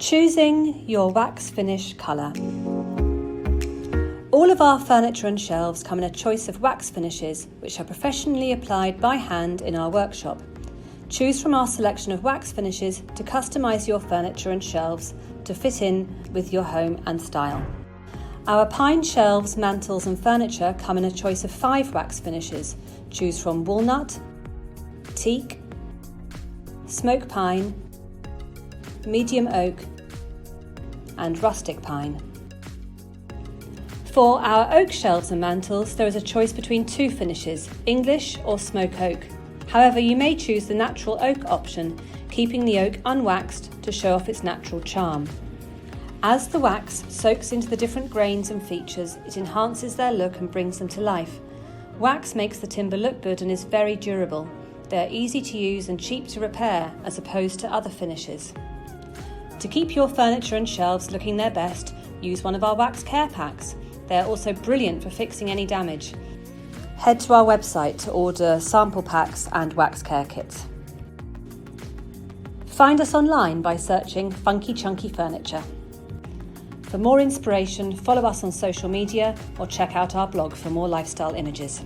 Choosing your wax finish colour. All of our furniture and shelves come in a choice of wax finishes which are professionally applied by hand in our workshop. Choose from our selection of wax finishes to customise your furniture and shelves to fit in with your home and style. Our pine shelves, mantels and furniture come in a choice of 5 wax finishes. Choose from walnut, teak, smoke pine, medium oak and rustic pine. For our oak shelves and mantels, there is a choice between 2 finishes, English or smoke oak. However, you may choose the natural oak option, keeping the oak unwaxed to show off its natural charm. As the wax soaks into the different grains and features, it enhances their look and brings them to life. Wax makes the timber look good and is very durable. They are easy to use and cheap to repair as opposed to other finishes. To keep your furniture and shelves looking their best, use one of our wax care packs. They are also brilliant for fixing any damage. Head to our website to order sample packs and wax care kits. Find us online by searching Funky Chunky Furniture. For more inspiration, follow us on social media or check out our blog for more lifestyle images.